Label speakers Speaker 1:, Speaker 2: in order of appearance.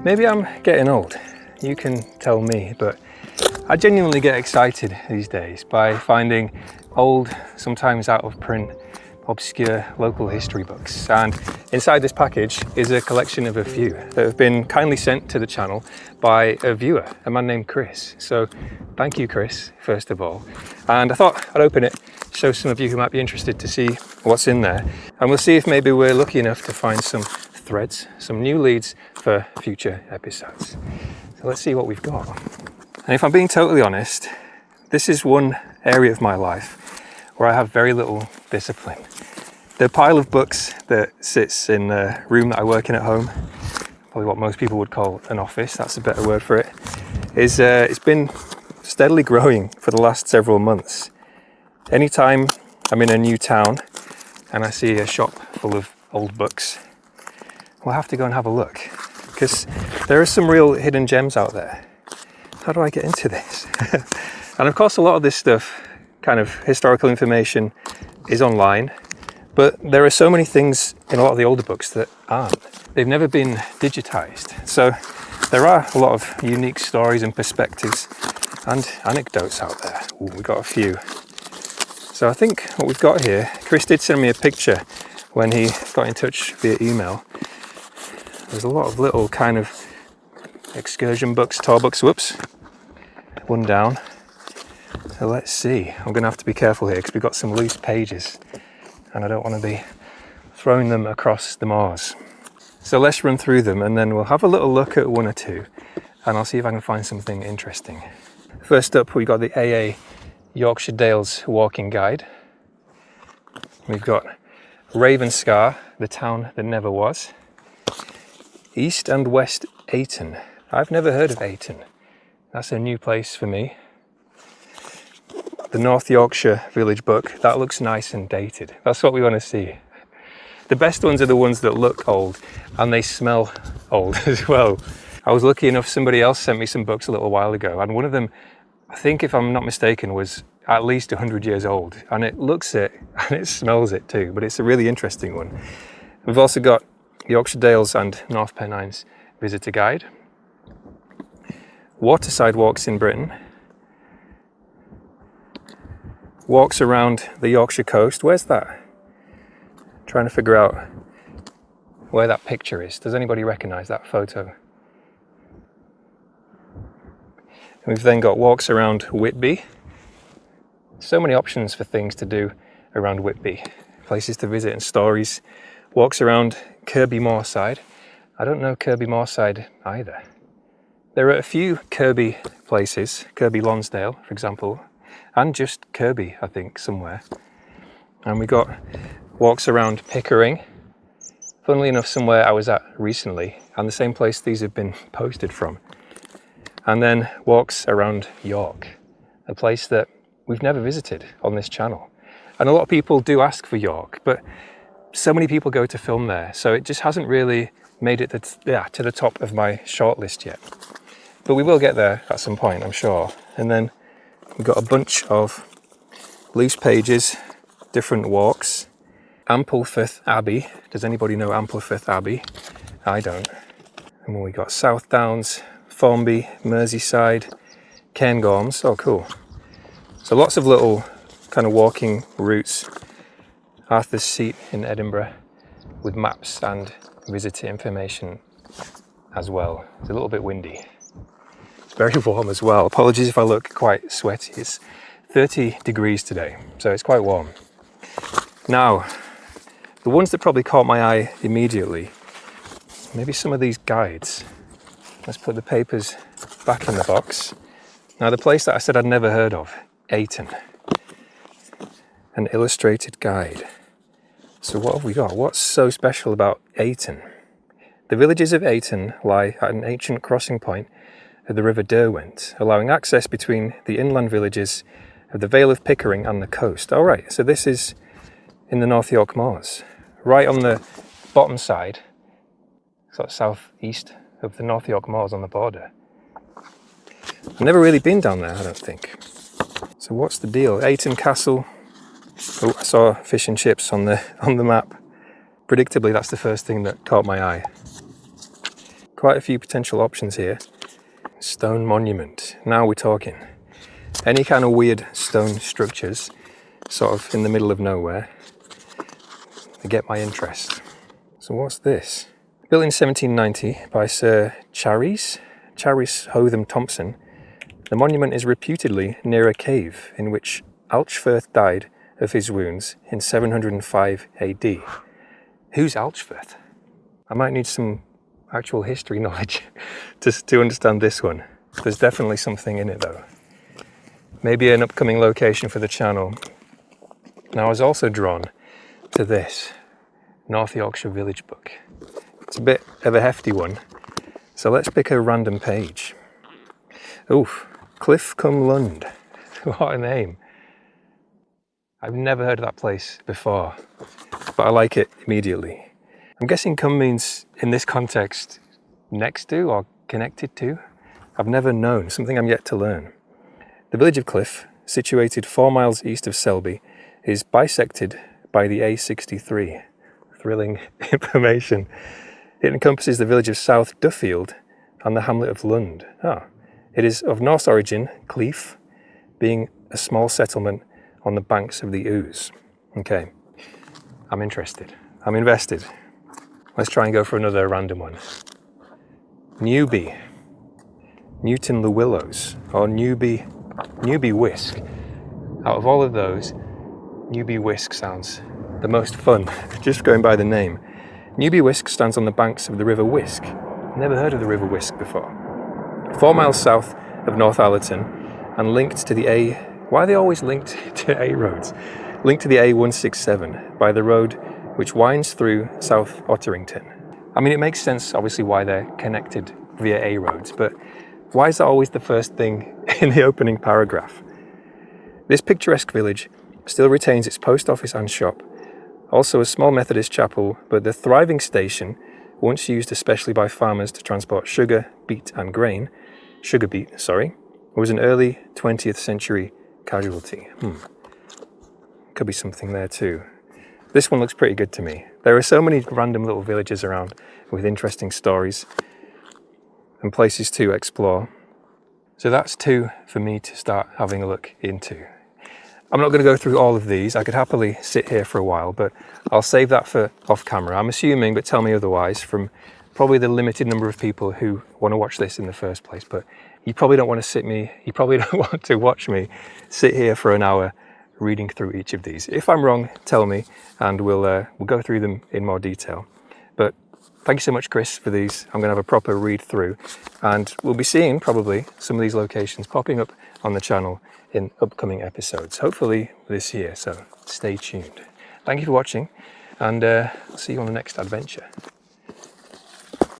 Speaker 1: Maybe I'm getting old, you can tell me, but I genuinely get excited these days by finding old, sometimes out of print, obscure local history books. And inside this package is a collection of a few that have been kindly sent to the channel by a viewer, a man named Chris. So thank you, Chris, first of all. And I thought I'd open it, show some of you who might be interested to see what's in there. And we'll see if maybe we're lucky enough to find some threads, some new leads for future episodes. So let's see what we've got. And if I'm being totally honest, this is one area of my life where I have very little discipline. The pile of books that sits in the room that I work in at home, probably what most people would call an office, that's a better word for it, is it's been steadily growing for the last several months. Anytime I'm in a new town and I see a shop full of old books, we'll have to go and have a look, because there are some real hidden gems out there. How do I get into this? And of course, a lot of this stuff, kind of historical information, is online, but there are so many things in a lot of the older books that aren't. They've never been digitized. So there are a lot of unique stories and perspectives and anecdotes out there. Ooh, we've got a few. So I think what we've got here, Chris did send me a picture when he got in touch via email. There's a lot of little kind of excursion books, tour books, whoops, one down. So let's see, I'm gonna have to be careful here because we've got some loose pages and I don't want to be throwing them across the moors. So let's run through them and then we'll have a little look at one or two and I'll see if I can find something interesting. First up, we've got the AA Yorkshire Dales Walking Guide. We've got Ravenscar, the town that never was. East and West Ayton. I've never heard of Ayton. That's a new place for me. The North Yorkshire Village Book. That looks nice and dated. That's what we want to see. The best ones are the ones that look old and they smell old as well. I was lucky enough, somebody else sent me some books a little while ago and one of them, I think if I'm not mistaken, was at least 100 years old and it looks it and it smells it too, but it's a really interesting one. We've also got Yorkshire Dales and North Pennines Visitor Guide. Waterside Walks in Britain. Walks around the Yorkshire coast. Where's that? Trying to figure out where that picture is. Does anybody recognise that photo? We've then got walks around Whitby. So many options for things to do around Whitby. Places to visit and stories. Walks around Kirby Moorside. I don't know Kirby Moorside either. There are a few Kirby places, Kirby Lonsdale, for example, and just Kirby, I think, somewhere. And we got walks around Pickering. Funnily enough, somewhere I was at recently, and the same place these have been posted from. And then walks around York, a place that we've never visited on this channel. And a lot of people do ask for York, but so many people go to film there, so it just hasn't really made it to the top of my shortlist yet. But we will get there at some point, I'm sure. And then we've got a bunch of loose pages, different walks. Ampleforth Abbey. Does anybody know Ampleforth Abbey? I don't. And then we got South Downs, Formby, Merseyside, Cairngorms. Oh, cool. So lots of little kind of walking routes. Arthur's Seat in Edinburgh with maps and visitor information as well. It's a little bit windy. It's very warm as well. Apologies if I look quite sweaty. It's 30 degrees today, so it's quite warm. Now, the ones that probably caught my eye immediately, maybe some of these guides. Let's put the papers back in the box. Now, the place that I said I'd never heard of, Ayton. An illustrated guide. So what have we got? What's so special about Ayton? The villages of Ayton lie at an ancient crossing point of the River Derwent, allowing access between the inland villages of the Vale of Pickering and the coast. All right, so this is in the North York Moors, right on the bottom side, sort of southeast of the North York Moors on the border. I've never really been down there, I don't think. So what's the deal? Ayton Castle. Oh, I saw fish and chips on the map. Predictably, that's the first thing that caught my eye. quite a few potential options here. Stone monument, now we're talking. Any kind of weird stone structures, sort of in the middle of nowhere, they get my interest. So what's this? Built in 1790 by Sir Charis Hotham Thompson, the monument is reputedly near a cave in which Alchfirth died of his wounds in 705 AD. Who's Alchfirth? I might need some actual history knowledge to understand this one. There's definitely something in it though. Maybe an upcoming location for the channel. Now I was also drawn to this North Yorkshire Village book. It's a bit of a hefty one, so let's pick a random page. Oof, Cliff cum Lund. What a name. I've never heard of that place before, but I like it immediately. I'm guessing cum means, in this context, next to or connected to. I've never known, something I'm yet to learn. The village of Cliff, situated 4 miles east of Selby, is bisected by the A63. Thrilling information. It encompasses the village of South Duffield and the hamlet of Lund. It is of Norse origin, Cleef, being a small settlement on the banks of the Ouse. Okay, I'm interested. I'm invested. Let's try and go for another random one. Newby, Newton le Willows, or Newby Whisk. Out of all of those, Newby Whisk sounds the most fun, just going by the name. Newby Whisk stands on the banks of the River Wisk. Never heard of the River Wisk before. 4 miles south of North Allerton and linked to the A... Why are they always linked to A roads? Linked to the A167 by the road which winds through South Otterington. I mean, it makes sense, obviously, why they're connected via A roads, but why is that always the first thing in the opening paragraph? This picturesque village still retains its post office and shop, also a small Methodist chapel, but the thriving station, once used especially by farmers to transport sugar beet, was an early 20th century casualty. Could be something there too. This one looks pretty good to me. There are so many random little villages around with interesting stories and places to explore. So that's 2 for me to start having a look into. I'm not going to go through all of these. I could happily sit here for a while, but I'll save that for off camera. I'm assuming, but tell me otherwise, from probably the limited number of people who want to watch this in the first place. But you probably don't want to watch me sit here for an hour reading through each of these. If I'm wrong, tell me, and we'll go through them in more detail. But thank you so much, Chris, for these. I'm going to have a proper read through, and we'll be seeing probably some of these locations popping up on the channel in upcoming episodes, hopefully this year, so stay tuned. Thank you for watching, and I'll see you on the next adventure.